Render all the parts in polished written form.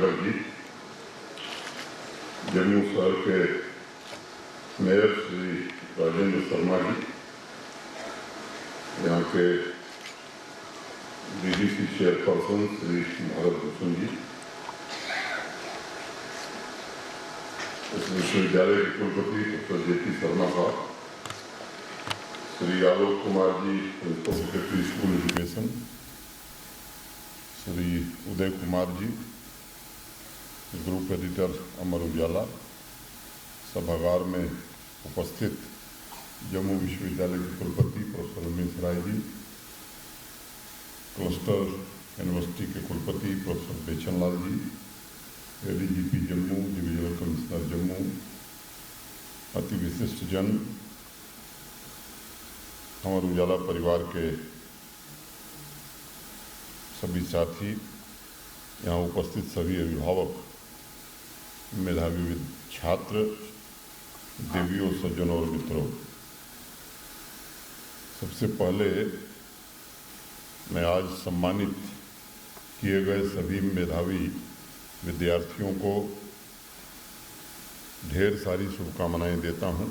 यादव जी, जम्मू शहर के मेयर श्री राजेंद्र शर्मा जी, यहाँ के डीडीसी चेयरपर्सन श्री भारत भूषण जी, इस विश्वविद्यालय के कुलपति प्रोफेसर जेपी शर्मा साहब, Shri Alok Kumar ji, principal secretary school education, Shri Uday Kumar ji, group editor Amar Ujala, सभागार में उपस्थित जम्मू विश्वविद्यालय के कुलपति professor Ramesh Rai ji, cluster university के कुलपति professor Bechan Lal ji, ADGP Jammu, divisional commissioner Jammu, अति विशिष्ट जन, अमर उजाला परिवार के सभी साथी, यहाँ उपस्थित सभी अभिभावक, मेधावी छात्र, देवियों, सज्जनों और मित्रों, सबसे पहले मैं आज सम्मानित किए गए सभी मेधावी विद्यार्थियों को ढेर सारी शुभकामनाएं देता हूं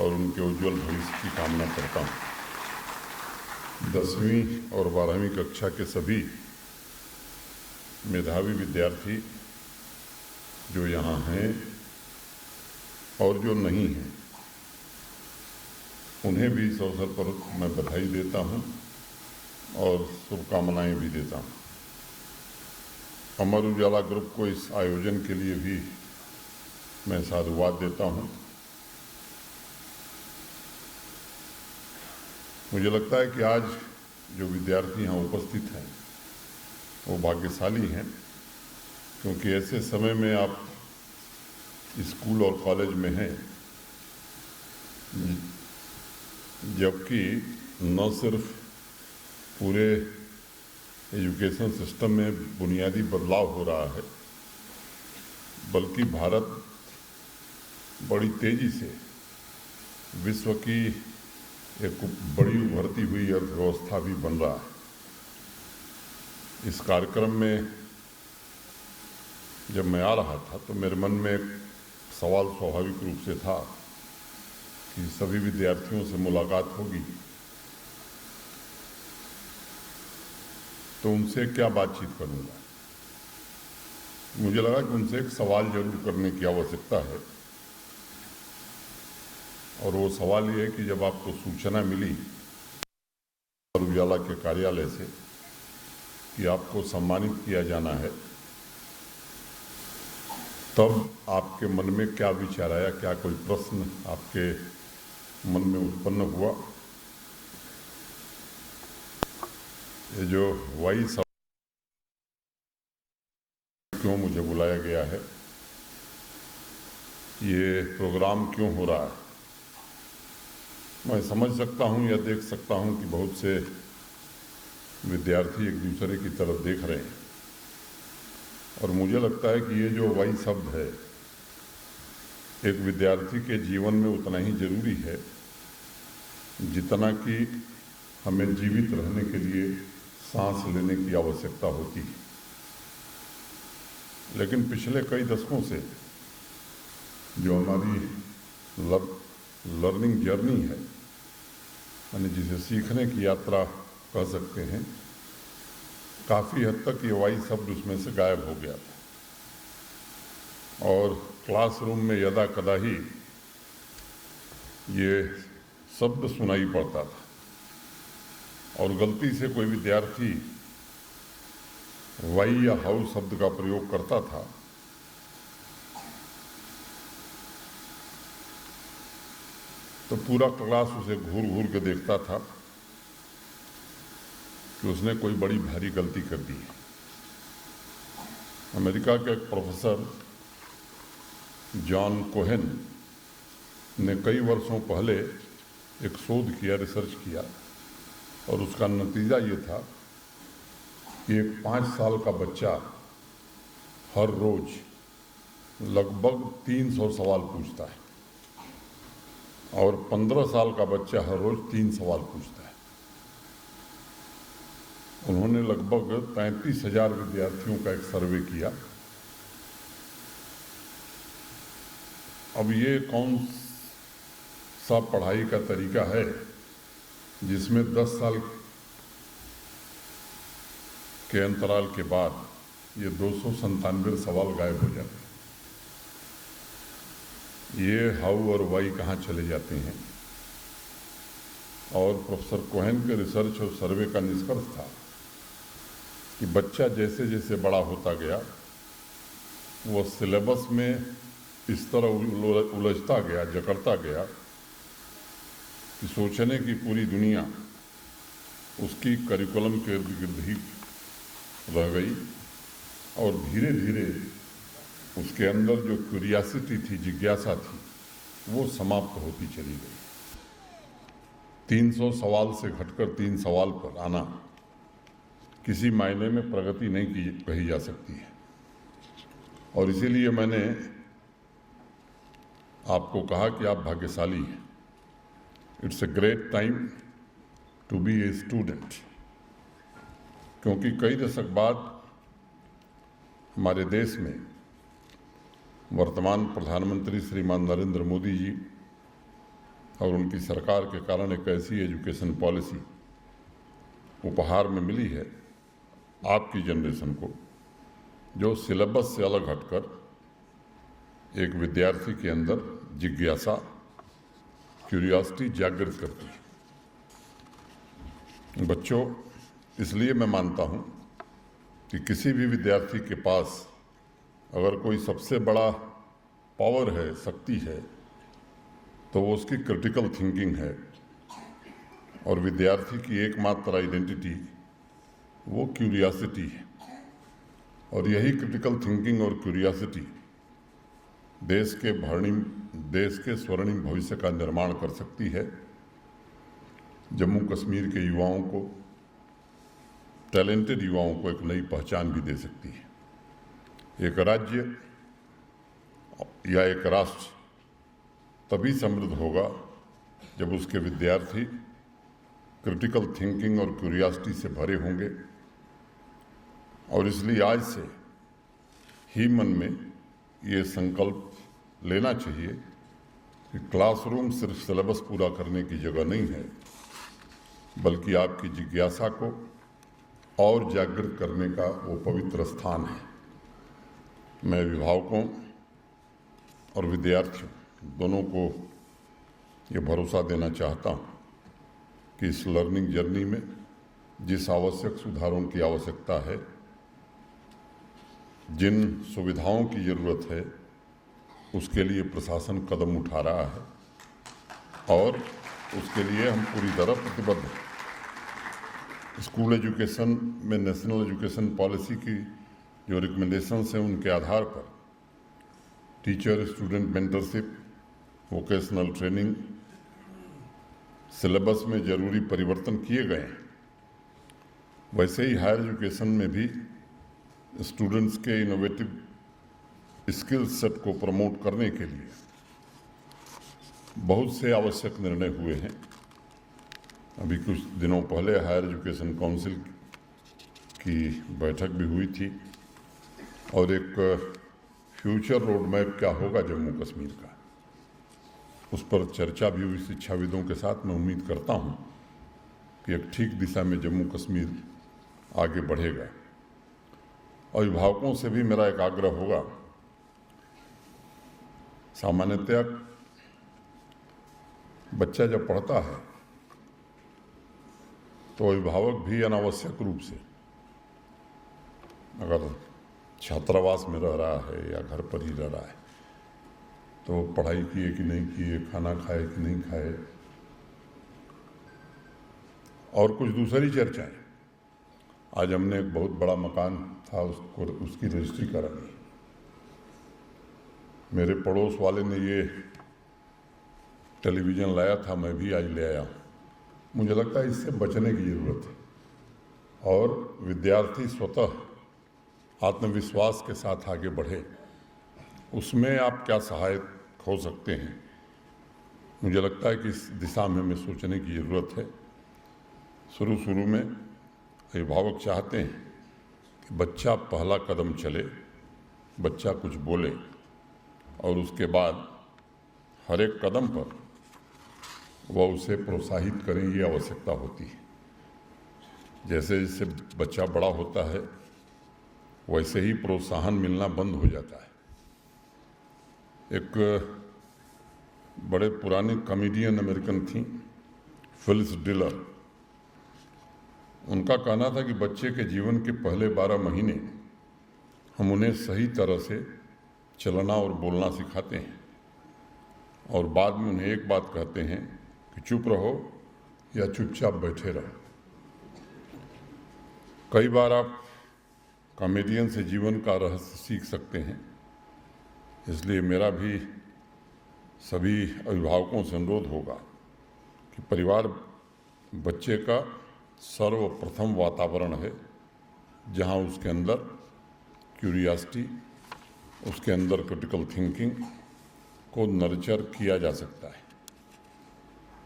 और उनके उज्जवल भविष्य की कामना करता हूं। 10वीं और 12वीं कक्षा के सभी मेधावी विद्यार्थी जो यहाँ हैं और जो नहीं हैं, उन्हें भी इस अवसर पर मैं बधाई देता हूं और शुभकामनाएं भी देता हूं। अमर उजाला ग्रुप को इस आयोजन के लिए भी मैं साधुवाद देता हूं। मुझे लगता है कि आज जो विद्यार्थी यहाँ उपस्थित हैं वो भाग्यशाली हैं, क्योंकि ऐसे समय में आप स्कूल और कॉलेज में हैं जबकि न सिर्फ पूरे एजुकेशन सिस्टम में बुनियादी बदलाव हो रहा है, बल्कि भारत बड़ी तेज़ी से विश्व की एक बड़ी उभरती हुई अर्थव्यवस्था भी बन रहा है। इस कार्यक्रम में जब मैं आ रहा था तो मेरे मन में एक सवाल स्वाभाविक रूप से था कि सभी विद्यार्थियों से मुलाकात होगी तो उनसे क्या बातचीत करूंगा। मुझे लगा कि उनसे एक सवाल जरूर करने की आवश्यकता है, और वो सवाल ये है कि जब आपको सूचना मिली अमर उजाला के कार्यालय से कि आपको सम्मानित किया जाना है, तब आपके मन में क्या विचार आया, क्या कोई प्रश्न आपके मन में उत्पन्न हुआ? ये जो वाई सब क्यों मुझे बुलाया गया है, ये प्रोग्राम क्यों हो रहा है, मैं समझ सकता हूँ या देख सकता हूँ कि बहुत से विद्यार्थी एक दूसरे की तरफ देख रहे हैं, और मुझे लगता है कि ये जो वाई शब्द है एक विद्यार्थी के जीवन में उतना ही जरूरी है जितना कि हमें जीवित रहने के लिए सांस लेने की आवश्यकता होती है। लेकिन पिछले कई दशकों से जो हमारी लर्निंग जर्नी है, यानी जिसे सीखने की यात्रा कह सकते हैं, काफ़ी हद तक ये वाई शब्द उसमें से गायब हो गया था, और क्लासरूम में यदा कदा ही ये शब्द सुनाई पड़ता था, और गलती से कोई विद्यार्थी वाई या हाउ शब्द का प्रयोग करता था तो पूरा क्लास उसे घूर घूर के देखता था कि उसने कोई बड़ी भारी गलती कर दी है। अमेरिका के एक प्रोफेसर जॉन कोहेन ने कई वर्षों पहले एक शोध किया, रिसर्च किया, और उसका नतीजा ये था कि एक 5 साल का बच्चा हर रोज लगभग 300 सवाल पूछता है, और 15 साल का बच्चा हर रोज 3 सवाल पूछता है। उन्होंने लगभग 35,000 विद्यार्थियों का एक सर्वे किया। अब ये कौन सा पढ़ाई का तरीका है जिसमें 10 साल के अंतराल के बाद ये 297 सवाल गायब हो जाते हैं। ये हाउ और वाई कहाँ चले जाते हैं। और प्रोफेसर कोहेन के रिसर्च और सर्वे का निष्कर्ष था कि बच्चा जैसे जैसे बड़ा होता गया वो सिलेबस में इस तरह उलझता गया, जकड़ता गया कि सोचने की पूरी दुनिया उसकी करिकुलम के इर्द गिर्द ही रह गई और धीरे धीरे उसके अंदर जो क्यूरियासिटी थी, जिज्ञासा थी, वो समाप्त होती चली गई। 300 सवाल से घटकर 3 सवाल पर आना किसी मायने में प्रगति नहीं कही जा सकती है। और इसीलिए मैंने आपको कहा कि आप भाग्यशाली हैं। It's a great time to be a student, क्योंकि कई दशक बाद हमारे देश में वर्तमान प्रधानमंत्री श्रीमान नरेंद्र मोदी जी और उनकी सरकार के कारण एक ऐसी एजुकेशन पॉलिसी उपहार में मिली है आपकी जनरेशन को, जो सिलेबस से अलग हटकर एक विद्यार्थी के अंदर जिज्ञासा, क्यूरियोसिटी जागृत करती है। बच्चों, इसलिए मैं मानता हूँ कि किसी भी विद्यार्थी के पास अगर कोई सबसे बड़ा पावर है, शक्ति है, तो वो उसकी क्रिटिकल थिंकिंग है। और विद्यार्थी की एकमात्र आइडेंटिटी वो क्यूरियोसिटी है। और यही क्रिटिकल थिंकिंग और क्यूरियोसिटी देश के स्वर्णिम भविष्य का निर्माण कर सकती है। जम्मू कश्मीर के युवाओं को, टैलेंटेड युवाओं को एक नई पहचान भी दे सकती है। एक राज्य या एक राष्ट्र तभी समृद्ध होगा जब उसके विद्यार्थी क्रिटिकल थिंकिंग और क्यूरियोसिटी से भरे होंगे। और इसलिए आज से ही मन में ये संकल्प लेना चाहिए कि क्लासरूम सिर्फ सिलेबस पूरा करने की जगह नहीं है, बल्कि आपकी जिज्ञासा को और जागृत करने का वो पवित्र स्थान है। मैं अभिभावकों और विद्यार्थियों दोनों को ये भरोसा देना चाहता हूँ कि इस लर्निंग जर्नी में जिस आवश्यक सुधारों की आवश्यकता है, जिन सुविधाओं की ज़रूरत है, उसके लिए प्रशासन कदम उठा रहा है और उसके लिए हम पूरी तरह प्रतिबद्ध हैं। स्कूल एजुकेशन में नेशनल एजुकेशन पॉलिसी की जो रिकमेंडेशंस हैं, उनके आधार पर teacher student mentorship, vocational training, syllabus में ज़रूरी परिवर्तन किए गए हैं। वैसे ही हायर एजुकेशन में भी स्टूडेंट्स के इनोवेटिव स्किल सेट को प्रमोट करने के लिए बहुत से आवश्यक निर्णय हुए हैं। अभी कुछ दिनों पहले हायर एजुकेशन काउंसिल की बैठक भी हुई थी और एक फ्यूचर रोड मैप क्या होगा जम्मू कश्मीर का, उस पर चर्चा भी हुई शिक्षाविदों के साथ। मैं उम्मीद करता हूँ कि एक ठीक दिशा में जम्मू कश्मीर आगे बढ़ेगा। अभिभावकों से भी मेरा एक आग्रह होगा, सामान्यतया बच्चा जब पढ़ता है तो अभिभावक भी अनावश्यक रूप से, अगर छात्रावास में रह रहा है या घर पर ही रह रहा है, तो पढ़ाई किए कि नहीं किए, खाना खाए कि नहीं खाए, और कुछ दूसरी चर्चाएं। आज हमने एक बहुत बड़ा मकान था, उसकी रजिस्ट्री करा दी। मेरे पड़ोस वाले ने ये टेलीविज़न लाया था, मैं भी आज ले आया। मुझे लगता है इससे बचने की ज़रूरत है और विद्यार्थी स्वतः आत्मविश्वास के साथ आगे बढ़े। उसमें आप क्या सहायक हो सकते हैं, मुझे लगता है कि इस दिशा में हमें सोचने की ज़रूरत है। शुरू में अभिभावक चाहते हैं कि बच्चा पहला कदम चले, बच्चा कुछ बोले और उसके बाद हर एक कदम पर वह उसे प्रोत्साहित करें, ये आवश्यकता होती है। जैसे जैसे बच्चा बड़ा होता है वैसे ही प्रोत्साहन मिलना बंद हो जाता है। एक बड़े पुराने कॉमेडियन अमेरिकन थी, फिलिस डिलर। उनका कहना था कि बच्चे के जीवन के पहले 12 महीने हम उन्हें सही तरह से चलना और बोलना सिखाते हैं और बाद में उन्हें एक बात कहते हैं कि चुप रहो या चुपचाप बैठे रहो। कई बार आप कॉमेडियन से जीवन का रहस्य सीख सकते हैं। इसलिए मेरा भी सभी अभिभावकों से अनुरोध होगा कि परिवार बच्चे का सर्वप्रथम वातावरण है, जहां उसके अंदर क्यूरियोसिटी, उसके अंदर क्रिटिकल थिंकिंग को नर्चर किया जा सकता है।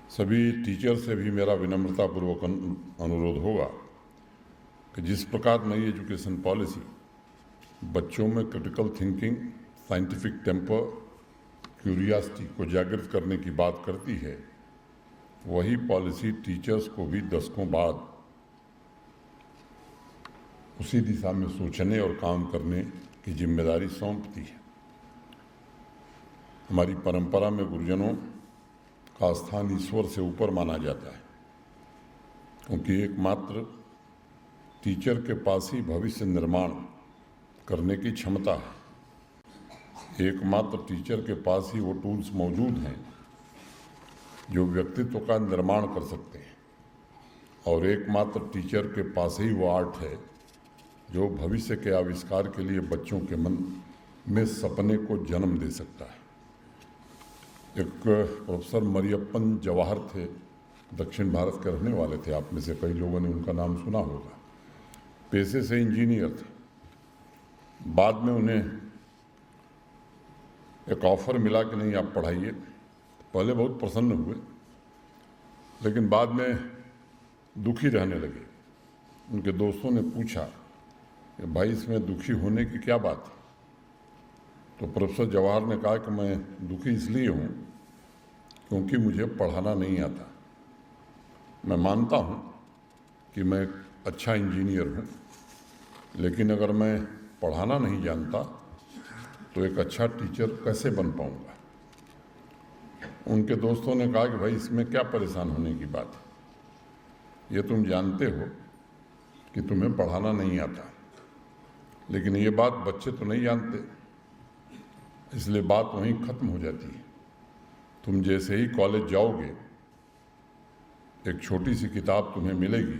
सभी टीचर से भी मेरा विनम्रतापूर्वक अनुरोध होगा कि जिस प्रकार नई एजुकेशन पॉलिसी बच्चों में critical thinking, scientific temper, curiosity को जागृत करने की बात करती है, वही पॉलिसी टीचर्स को भी दशकों बाद उसी दिशा में सोचने और काम करने की जिम्मेदारी सौंपती है। हमारी परंपरा में गुरुजनों का स्थान ईश्वर से ऊपर माना जाता है, क्योंकि एकमात्र टीचर के पास ही भविष्य निर्माण करने की क्षमता है। एकमात्र टीचर के पास ही वो टूल्स मौजूद हैं जो व्यक्तित्व का निर्माण कर सकते हैं, और एकमात्र टीचर के पास ही वो आर्ट है जो भविष्य के आविष्कार के लिए बच्चों के मन में सपने को जन्म दे सकता है। एक प्रोफेसर मरियप्पन जवाहर थे, दक्षिण भारत के रहने वाले थे। आप में से कई लोगों ने उनका नाम सुना होगा। पेशे से इंजीनियर थे। बाद में उन्हें एक ऑफर मिला कि नहीं आप पढ़ाइए। पहले बहुत प्रसन्न हुए, लेकिन बाद में दुखी रहने लगे। उनके दोस्तों ने पूछा कि भाई इसमें दुखी होने की क्या बात है? तो प्रोफेसर जवाहर ने कहा कि मैं दुखी इसलिए हूँ क्योंकि मुझे पढ़ाना नहीं आता। मैं मानता हूँ कि मैं एक अच्छा इंजीनियर हूँ, लेकिन अगर मैं पढ़ाना नहीं जानता तो एक अच्छा टीचर कैसे बन पाऊँगा। उनके दोस्तों ने कहा कि भाई इसमें क्या परेशान होने की बात है, ये तुम जानते हो कि तुम्हें पढ़ाना नहीं आता। लेकिन ये बात बच्चे तो नहीं जानते, इसलिए बात वहीं ख़त्म हो जाती है। तुम जैसे ही कॉलेज जाओगे, एक छोटी सी किताब तुम्हें मिलेगी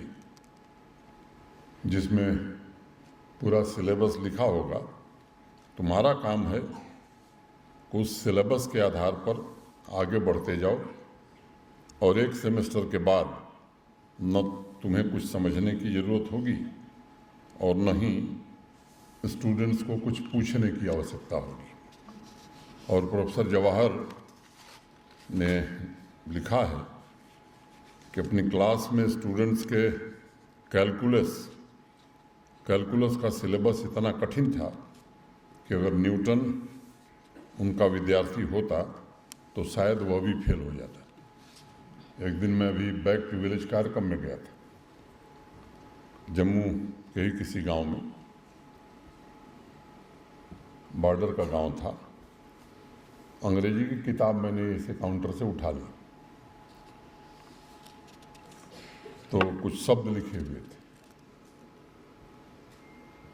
जिसमें पूरा सिलेबस लिखा होगा। तुम्हारा काम है उस सिलेबस के आधार पर आगे बढ़ते जाओ, और एक सेमेस्टर के बाद न तुम्हें कुछ समझने की ज़रूरत होगी और न ही स्टूडेंट्स को कुछ पूछने की आवश्यकता होगी। और प्रोफेसर जवाहर ने लिखा है कि अपनी क्लास में स्टूडेंट्स के कैलकुलस का सिलेबस इतना कठिन था कि अगर न्यूटन उनका विद्यार्थी होता तो शायद वह भी फेल हो जाता। एक दिन मैं अभी बैक टू विलेज कार्यक्रम में गया था, जम्मू के ही किसी गांव में, बॉर्डर का गांव था। अंग्रेजी की किताब मैंने इसे काउंटर से उठा ली तो कुछ शब्द लिखे हुए थे।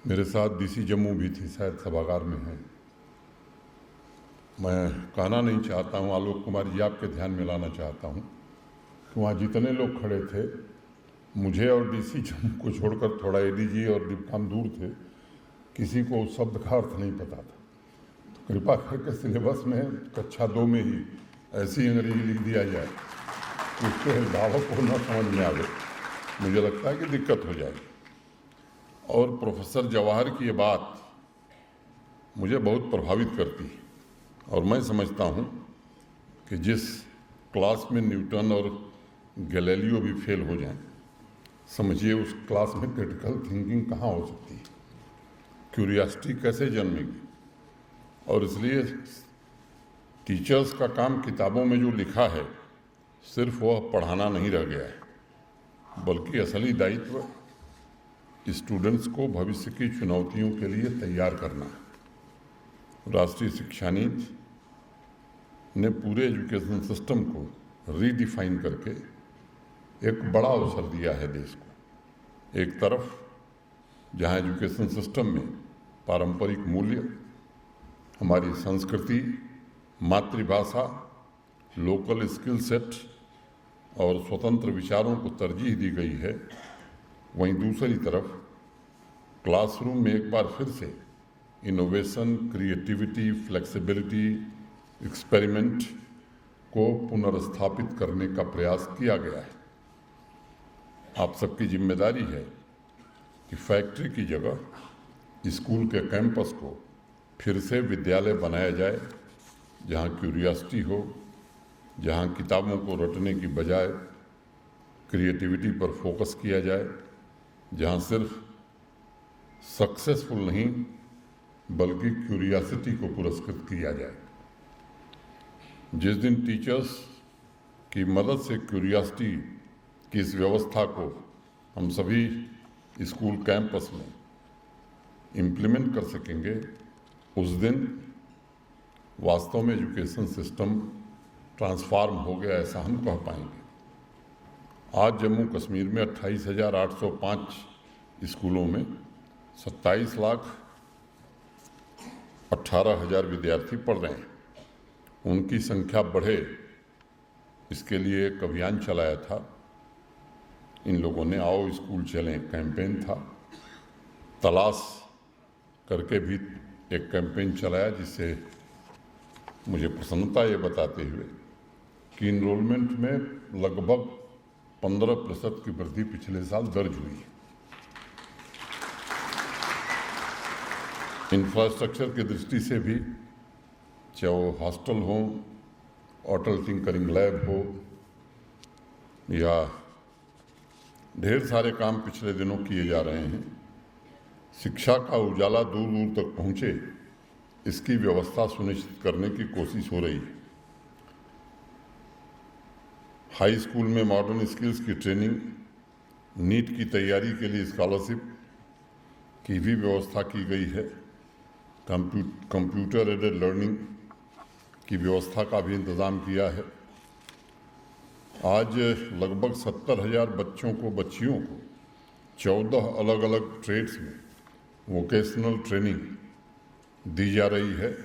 मेरे साथ डीसी जम्मू भी थी, शायद सभागार में है। मैं कहना नहीं चाहता हूँ, आलोक कुमार जी आपके ध्यान में लाना चाहता हूँ कि वहाँ जितने लोग खड़े थे, मुझे और डीसी जम्मू को छोड़कर थोड़ा एडीजी और डिप्टी दूर थे, किसी को उस शब्द का अर्थ नहीं पता था। तो कृपा करके सिलेबस में कक्षा 2 में ही ऐसी अंग्रेजी लिख दिया जाए कि उसके अभिभावक को न समझ में आवे। मुझे लगता है कि दिक्कत हो जाएगी। और प्रोफेसर जवाहर की ये बात मुझे बहुत प्रभावित करती है, और मैं समझता हूँ कि जिस क्लास में न्यूटन और गैलीलियो भी फेल हो जाएं, समझिए उस क्लास में क्रिटिकल थिंकिंग कहाँ हो सकती है, क्यूरियासिटी कैसे जन्मेगी। और इसलिए टीचर्स का काम किताबों में जो लिखा है सिर्फ वह पढ़ाना नहीं रह गया है, बल्कि असली दायित्व स्टूडेंट्स को भविष्य की चुनौतियों के लिए तैयार करना है। राष्ट्रीय शिक्षा नीति ने पूरे एजुकेशन सिस्टम को रीडिफाइन करके एक बड़ा अवसर दिया है देश को। एक तरफ जहां एजुकेशन सिस्टम में पारंपरिक मूल्य, हमारी संस्कृति, मातृभाषा, लोकल स्किल सेट और स्वतंत्र विचारों को तरजीह दी गई है, वहीं दूसरी तरफ क्लासरूम में एक बार फिर से इनोवेशन, क्रिएटिविटी, फ्लेक्सिबिलिटी, एक्सपेरिमेंट को पुनर्स्थापित करने का प्रयास किया गया है। आप सबकी जिम्मेदारी है कि फैक्ट्री की जगह स्कूल के कैंपस को फिर से विद्यालय बनाया जाए, जहां क्यूरियोसिटी हो, जहां किताबों को रटने की बजाय क्रिएटिविटी पर फोकस किया जाए, जहां सिर्फ सक्सेसफुल नहीं बल्कि क्यूरियोसिटी को पुरस्कृत किया जाए। जिस दिन टीचर्स की मदद से क्यूरियोसिटी की इस व्यवस्था को हम सभी स्कूल कैंपस में इम्प्लीमेंट कर सकेंगे, उस दिन वास्तव में एजुकेशन सिस्टम ट्रांसफॉर्म हो गया ऐसा हम कह पाएंगे। आज जम्मू कश्मीर में 28,805 स्कूलों में 27,18,000 विद्यार्थी पढ़ रहे हैं। उनकी संख्या बढ़े, इसके लिए एक अभियान चलाया था इन लोगों ने। आओ स्कूल चलें कैंपेन था। तलाश करके भी एक कैंपेन चलाया, जिससे मुझे प्रसन्नता ये बताते हुए कि इनरोलमेंट में लगभग 15% की वृद्धि पिछले साल दर्ज हुई है। इंफ्रास्ट्रक्चर की दृष्टि से भी, चाहे वो हॉस्टल हो, अटल टिंकरिंग लैब हो, या ढेर सारे काम पिछले दिनों किए जा रहे हैं। शिक्षा का उजाला दूर दूर तक पहुंचे, इसकी व्यवस्था सुनिश्चित करने की कोशिश हो रही है। हाई स्कूल में मॉडर्न स्किल्स की ट्रेनिंग, नीट की तैयारी के लिए स्कॉलरशिप की भी व्यवस्था की गई है। कंप्यूटर एडेड लर्निंग की व्यवस्था का भी इंतज़ाम किया है। आज लगभग 70,000 बच्चियों को 14 अलग अलग ट्रेड्स में वोकेशनल ट्रेनिंग दी जा रही है,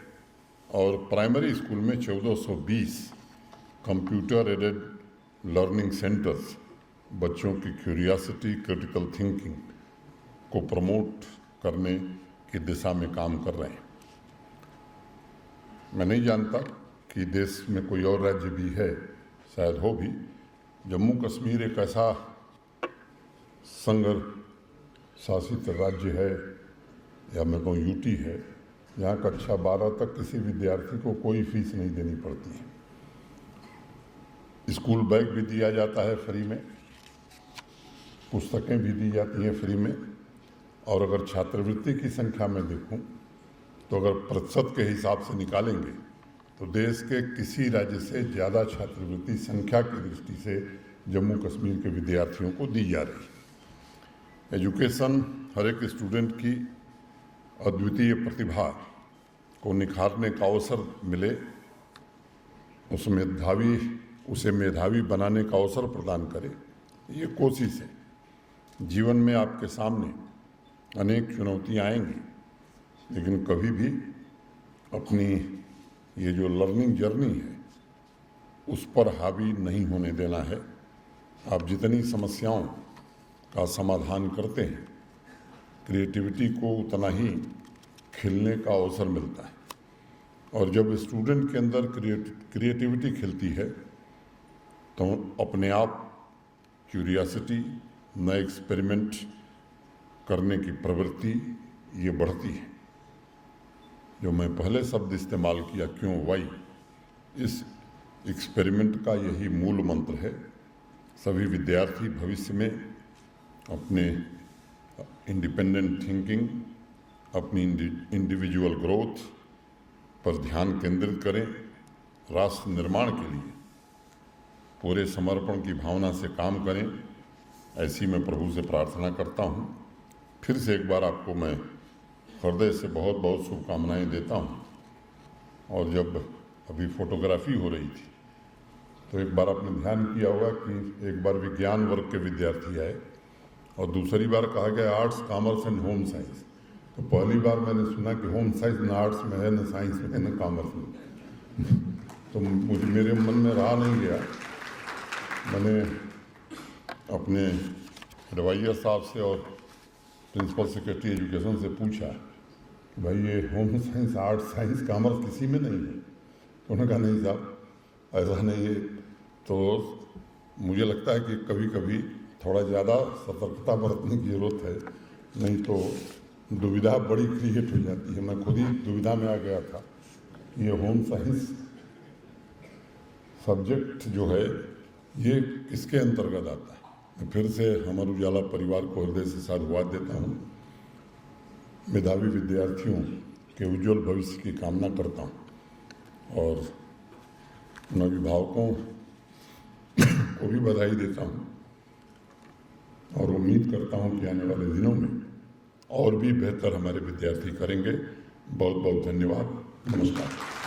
और प्राइमरी स्कूल में 1420 कंप्यूटर एडेड लर्निंग सेंटर्स बच्चों की क्यूरियोसिटी, क्रिटिकल थिंकिंग को प्रमोट करने की दिशा में काम कर रहे हैं। मैं नहीं जानता कि देश में कोई और राज्य भी है, शायद हो भी। जम्मू कश्मीर एक ऐसा संघ शासित राज्य है, या मैं कहूँ यूटी है, जहाँ कक्षा 12 तक किसी विद्यार्थी को कोई फीस नहीं देनी पड़ती है। स्कूल बैग भी दिया जाता है फ्री में, पुस्तकें भी दी जाती हैं फ्री में, और अगर छात्रवृत्ति की संख्या में देखूं तो अगर प्रतिशत के हिसाब से निकालेंगे तो देश के किसी राज्य से ज़्यादा छात्रवृत्ति संख्या की दृष्टि से जम्मू कश्मीर के विद्यार्थियों को दी जा रही है। एजुकेशन हर एक स्टूडेंट की अद्वितीय प्रतिभा को निखारने का अवसर मिले, उसे मेधावी बनाने का अवसर प्रदान करे, ये कोशिश है। जीवन में आपके सामने अनेक चुनौतियाँ आएंगी, लेकिन कभी भी अपनी ये जो लर्निंग जर्नी है उस पर हावी नहीं होने देना है। आप जितनी समस्याओं का समाधान करते हैं, क्रिएटिविटी को उतना ही खिलने का अवसर मिलता है। और जब स्टूडेंट के अंदर क्रिएटिविटी खिलती है तो अपने आप क्यूरियोसिटी, नए एक्सपेरिमेंट करने की प्रवृत्ति ये बढ़ती है। जो मैं पहले शब्द इस्तेमाल किया, क्यों, वाई, इस एक्सपेरिमेंट का यही मूल मंत्र है। सभी विद्यार्थी भविष्य में अपने इंडिपेंडेंट थिंकिंग, अपनी इंडिविजुअल ग्रोथ पर ध्यान केंद्रित करें। राष्ट्र निर्माण के लिए पूरे समर्पण की भावना से काम करें, ऐसी मैं प्रभु से प्रार्थना करता हूँ। फिर से एक बार आपको मैं हृदय से बहुत बहुत शुभकामनाएं देता हूँ। और जब अभी फोटोग्राफी हो रही थी तो एक बार आपने ध्यान किया होगा कि एक बार विज्ञान वर्ग के विद्यार्थी आए और दूसरी बार कहा गया arts, commerce and home science. तो पहली बार मैंने सुना कि होम साइंस न आर्ट्स में है, न साइंस में है, न कॉमर्स में। तो मेरे मन में रहा नहीं गया। मैंने अपने एडवाइजर साहब से और प्रिंसिपल सेक्रेटरी एजुकेशन से पूछा, भाई ये home science, arts, science, commerce किसी में नहीं है? तो उन्होंने कहा नहीं साहब, ऐसा नहीं है। तो मुझे लगता है कि कभी कभी थोड़ा ज़्यादा सतर्कता बरतने की ज़रूरत है, नहीं तो दुविधा बड़ी क्रिएट हो जाती है। मैं खुद ही दुविधा में आ गया था कि ये होम साइंस सब्जेक्ट जो है ये किसके अंतर्गत आता है। मैं फिर से अमर उजाला परिवार को हृदय से साधुवाद देता हूँ। मेधावी विद्यार्थियों के उज्जवल भविष्य की कामना करता हूँ और उन अभिभावकों को भी बधाई देता हूँ और उम्मीद करता हूँ कि आने वाले दिनों में और भी बेहतर हमारे विद्यार्थी करेंगे। बहुत बहुत धन्यवाद। नमस्कार।